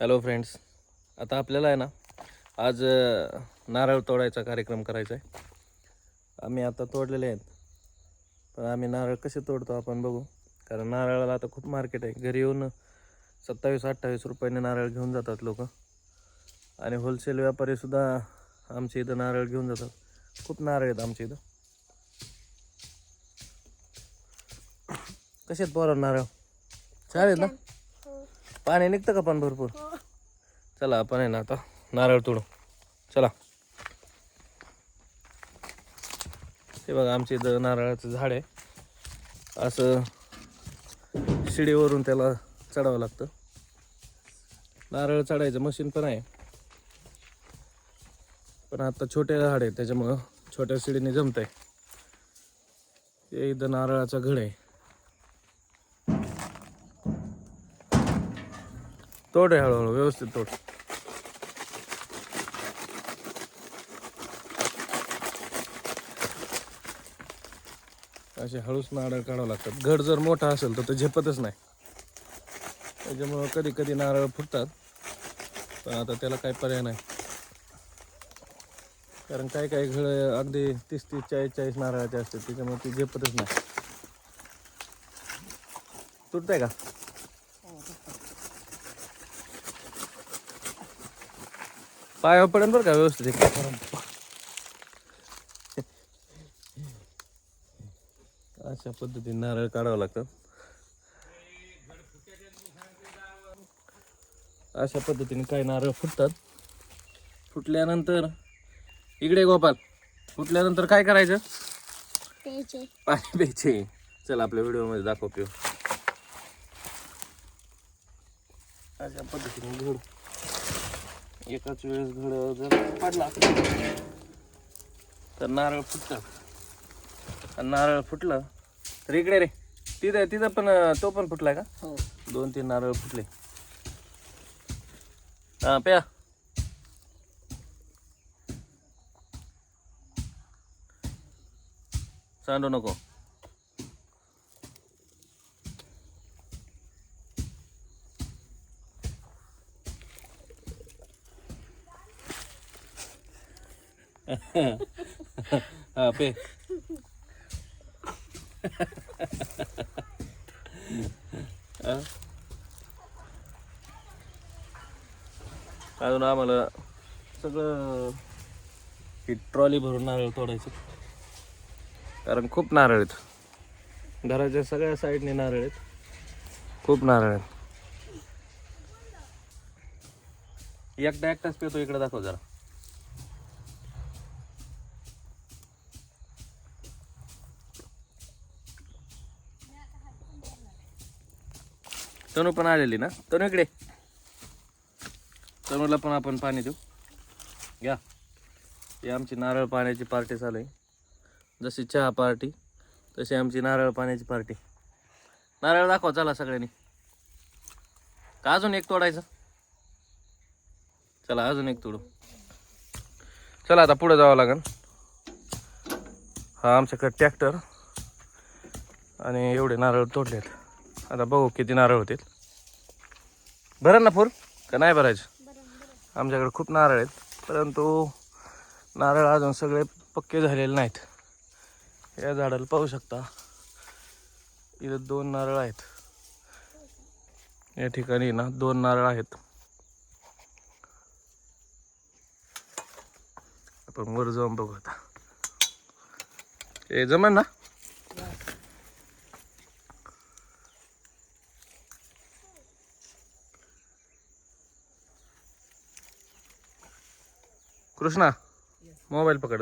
Hello friends, आता आपल्याला आहे ना आज नारळ तोडायचा कार्यक्रम करायचा आहे. आम्ही आता तोडलेले आहेत, पण आम्ही नारळ कसे तोडतो आपण बघू. कारण नारळाला आता खूप मार्केट आहे. घरी येऊन 27-28 रुपयाने नारळ घेऊन जातात लोक, आणि होलसेल व्यापारीसुद्धा आमच्या इथं नारळ घेऊन जातात. खूप नारळ आहेत आमच्या इथं. कसे आहेत पोरं नारळ? छान आहेत ना? पाणी निघतं का पण भरपूर? चला आपण आहे ना आता नारळ तोडू. चला. हे बघा, आमच्या इथं नारळाचं झाड आहे. असं शिडीवरून त्याला चढावं लागतं. नारळ चढायचं मशीन पण आहे, पण आता छोटे झाड आहे त्याच्यामुळं छोट्या शिडीने जमतंय. हे इथं नारळाचा घड आहे. तोड रे, हळूहळू व्यवस्थित तोड. असे हळूच नारळ काढावं लागतात. घड जर मोठा असेल तर ते झेपतच नाही, त्याच्यामुळं कधी कधी नारळ फुटतात. पण आता त्याला काही पर्याय नाही, कारण काही काही घड अगदी 30-30, 40-40 नारळाचे असतात, त्याच्यामुळे ती झेपतच नाही. तुटतंय का? पायावर पडेल बरं का व्यवस्थित. अशा पद्धतीने नारळ काढावं लागतं. अशा पद्धतीने काही नारळ फुटतात. फुटल्यानंतर इकडे गोपाल, फुटल्यानंतर काय करायचं? पाणी प्यायचे. चल आपल्या व्हिडिओमध्ये दाखवतो. अशा पद्धतीने घड एकाच वेळेस घड जर पडला तर नारळ फुटतात. आणि नारळ फुटलं तर इकडे रे, तिथं पण तो पण फुटलाय का? हो, 2-3 नारळ फुटले. हा प्या. सांडू नको. हा पे. अजून आम्हाला सगळं ही ट्रॉली भरून नारळ तोडायचं, कारण खूप नारळ आहेत. घराच्या सगळ्या साईडने नारळ आहेत, खूप नारळ आहेत. एकटाच पेतो. इकडे दाखव जरा. तनू पण आलेली ना? तनू इकडे. तनूला पण आपण पाणी देऊ. घ्या. ही आमची नारळ पाण्याची पार्टी चालू आहे. जशी चहा पार्टी तशी आमची नारळ पाण्याची पार्टी. नारळ दाखवा चला सगळ्यांनी. का अजून एक तोडायचं? चला अजून एक तोडू. चला आता पुढे जावं लागेल. हा आमच्याकडे ट्रॅक्टर, आणि एवढे नारळ तोडलेत. आता बघू किती नारळ होतील. भरण ना फुल का नाही भरायचं? आमच्याकडे खूप नारळ आहेत, परंतु नारळ अजून सगळे पक्के झालेले नाहीत. या झाडाला पाहू शकता, इथं 2 नारळ आहेत. या ठिकाणी ना 2 नारळ आहेत. आपण वर जाऊन बघू आता. हे जमन ना? कृष्णा, मोबाईल पकड.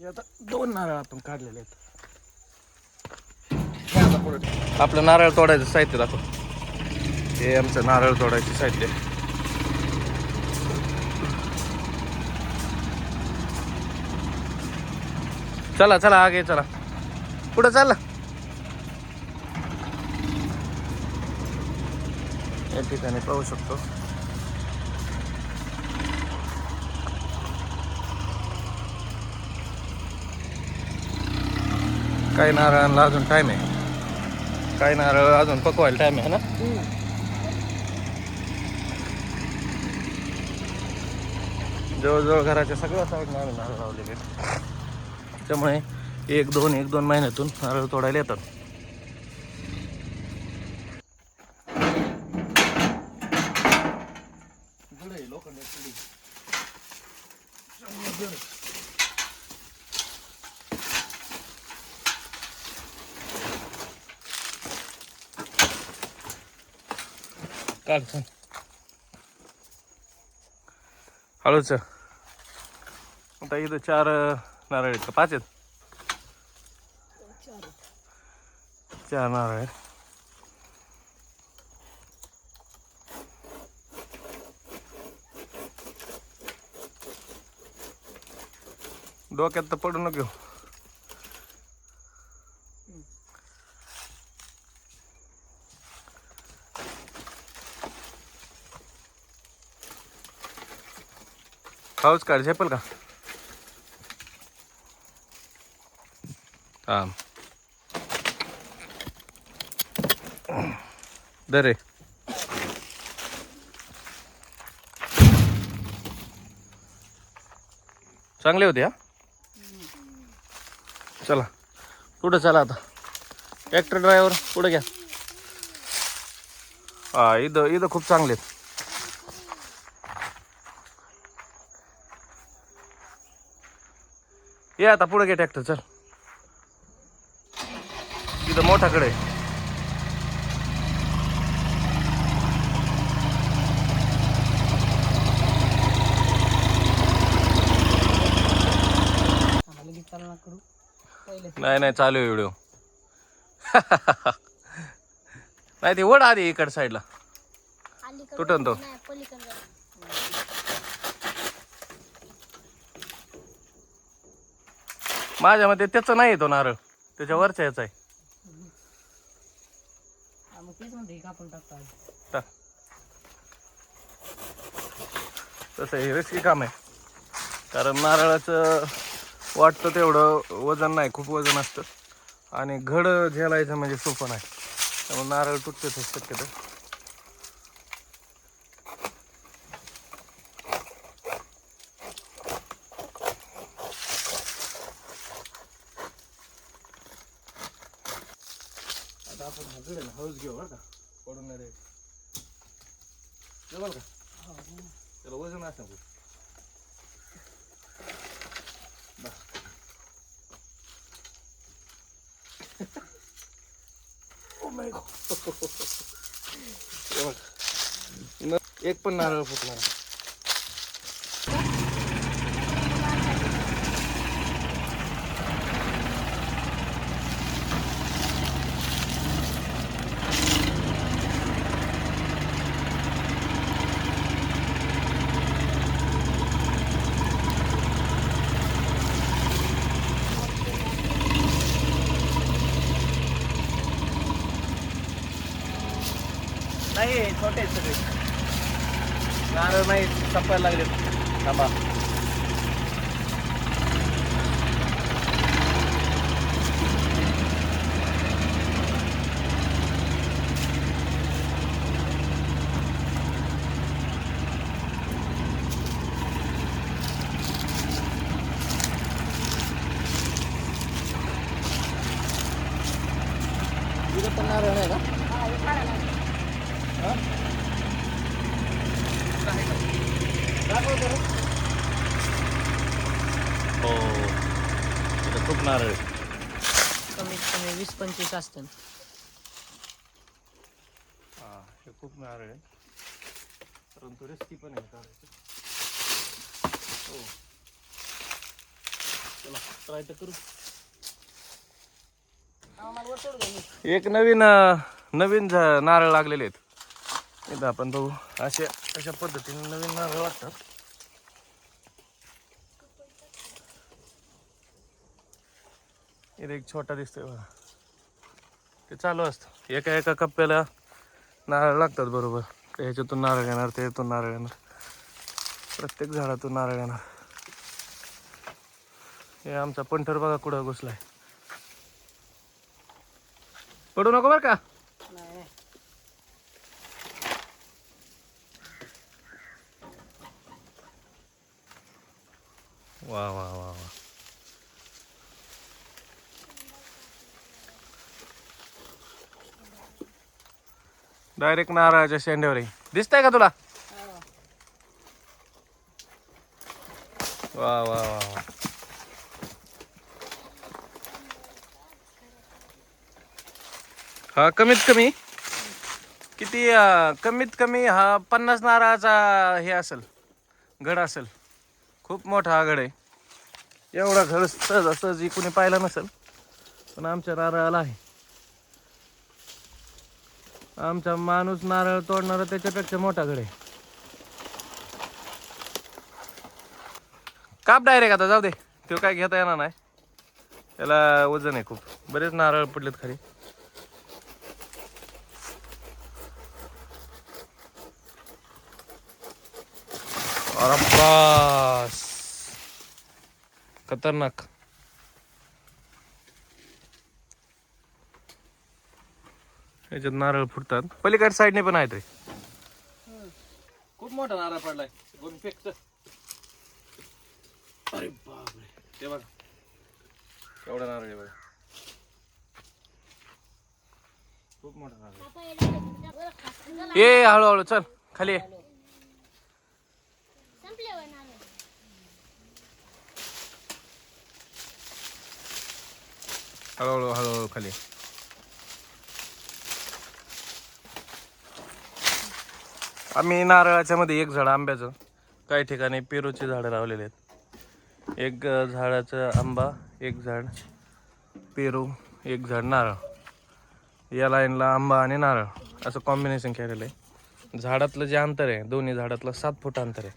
आता 2 नारळ आपण काढलेले आहेत. आपलं नारळ तोडायचं साहित्य दाखव. हे आमचं नारळ तोडायचं साहित्य. चला चला आगे चला. कुठं चालला? या ठिकाणी पाहू शकतो काही नारळांना अजून टाइम आहे. काही नारळ अजून पकवायला टाइम आहे ना. जवळजवळ घराच्या सगळ्या साईडने आम्ही नारळ लावलेले आहेत. त्यामुळे एक दोन महिन्यातून नारळ तोडायला येतात. काढ हळूच. आता इथं 4 नारळ आहेत का 5 आहेत? 4 नारळ आहेत. डोक्यात तर पडू नको. खाऊच काढ झेपल का? हा दरे चांगले होते. हा चला पुढं चला आता. ट्रॅक्टर ड्रायव्हर पुढे घ्या. हा इथं खूप चांगले आहेत. ये आता पुढे घे ट्रॅक्टर. चल इथं मोठाकडे आहे. नाही चालू आहे व्हिडिओ. नाही ते ओढ आधी इकड साईडला तुटन तो. माझ्या मते त्याचं नाही तो नारळ, त्याच्या वरच्या याचा आहे. तसं हे रिस्की काम आहे. कारण नारळाचं वाटतं तेवढं वजन नाही, खूप वजन असतं. आणि घड झेलायचं म्हणजे सोपं नाही. त्यामुळे नारळ तुटतेच शक्यतो. आता आपण हा घड ना हळूच घेऊ बरं का, पडून नाही द्यायचं. जमल का? त्याला वजन असं खूप. एक पण नारळ फुटणार. नाही छोटे सगळे नारळ नाही संपायला लागले. थांबा. इथं पण नारळ आहे का? हो इथं खूप नारळ. कमीत कमी 20-25 असतात. हा हे खूप नारळ आहे, परंतु रिस्की पण आहे. हो चला ट्राय तर करू. एक नवीन नारळ लागलेले आहेत. इथं आपण बघू अशा पद्धतीने नवीन नारळ लागतात. इथे एक छोटा दिसतोय बघा, ते चालू असतं. एका एका कप्प्याला नारळ लागतात बरोबर. ह्याच्यातून नारळ येणार, त्याच्यातून नारळ येणार, प्रत्येक झाडातून नारळ येणार. हे आमचा पंढर बघा कुठं घुसलाय. पडू नको बरं का. वा वा वा वा. डायरेक्ट नारळाच्या शेंड्यावर आहे. दिसतंय का तुला? वा वा वा वा. हा कमीत कमी किती कमीत कमी हा 50 नारळाचा हे असेल, घड असेल. खूप मोठा हा घड आहे. एवढा घड सहजासहजी कुणी पाहिला नसेल, पण आमच्या नारळाला आहे. आमचा माणूस नारळ तोडणारा त्याच्यापेक्षा मोठा घड आहे. काप डायरेक्ट आता, जाऊ दे. तो काय घेता येणार नाही, त्याला वजन आहे खूप. बरेच नारळ पडलेत खाली. अरे बास, खतरनाक. याच्यात नारळ फुटतात. पलीकडच्या साईडने पण आहेत रे. खूप मोठा नारळ पडलाय. गोन फेकत. अरे बापरे, ते बघा केवढा नारळ आहे बघा. खूप मोठा नारळ. ये हळूहळू चल खाली ये. हळूहळू हळूहळू खाली. आम्ही नारळाच्या मध्ये एक झाड आंब्याचं, काही ठिकाणी पेरूची झाडं लावलेली आहेत. एक झाडाचं आंबा, एक झाड पेरू, एक झाड नारळ. या लाईनला आंबा आणि नारळ असं कॉम्बिनेशन केलेलं आहे. झाडातलं जे अंतर आहे, दोन्ही झाडातलं 7 फूट अंतर आहे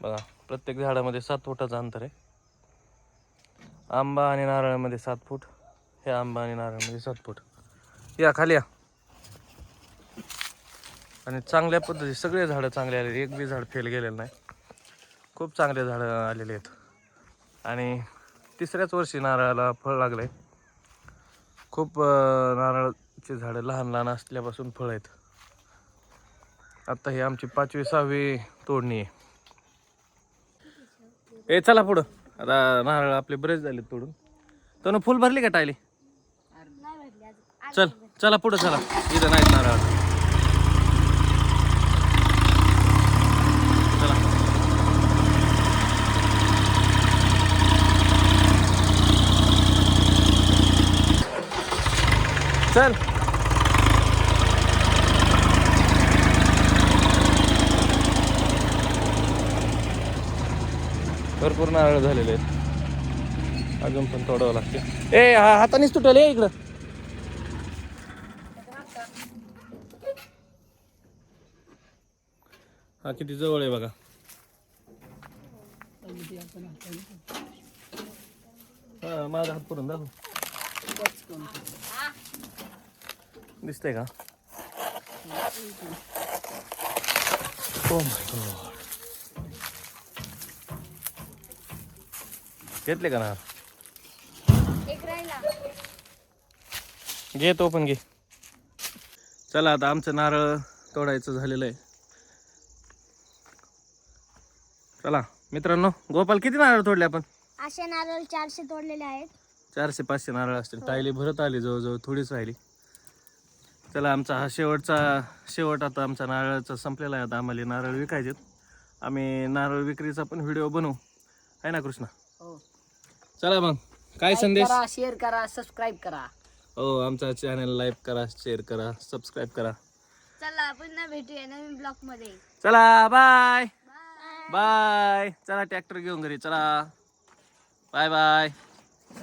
बघा. प्रत्येक झाडामध्ये 7 फुटाचं अंतर आहे. आंबा आणि नारळामध्ये 7 फूट, हे आंबा आणि नारळामध्ये 7 फूट. या खाली या. आणि चांगल्या पद्धती सगळे झाडं चांगले आलेले, एक बी झाड फेल गेलेलं नाही. खूप चांगले झाडं आलेले आहेत. आणि तिसऱ्याच वर्षी नारळाला फळ लागलंय. खूप नारळाची झाडं लहान लहान असल्यापासून फळ आहेत. आता ही आमची 5वी 6वी तोडणी आहे. ए चला पुढं. आता नारळ आपले बरेच झाले तोडून. तर फुल भरली का टायली? चल चला पुढं चला. इथं नाहीत नारळ. चला चल. भरपूर नारळ झालेले आहेत. अजून पण तोडावं लागते. ए हातानेच तुटल इकडं. हा किती जवळ आहे बघा. हा माझा हात पडून दाखव. दिसतंय का? Oh my God. घेतले का ना? घे तो पण घे. चला आता आमचं नारळ तोडायचं झालेलं आहे. चला मित्रांनो, गोपाल किती नारळ तोडले आपण? असे नारळ 400 तोडलेले आहेत. 400-500 नारळ असतील. टायली भरत आली, जवळजवळ थोडीच राहिली. चला आमचा हा शेवट आता आमचा नारळाचा संपलेला आहे. आता आम्हाला नारळ विकायचे. आम्ही नारळ विक्रीचा पण व्हिडिओ बनवू, आहे ना कृष्णा? हो. चला मग काय संदेश? करा, शेअर करा, सबस्क्राईब करा. हो, आमचा चॅनल लाईक करा, शेअर करा, सबस्क्राईब करा. चला पुन्हा भेटूया नवीन ब्लॉग मध्ये. चला बाय बाय. चला ट्रॅक्टर घेऊन घरी चला. Bye bye.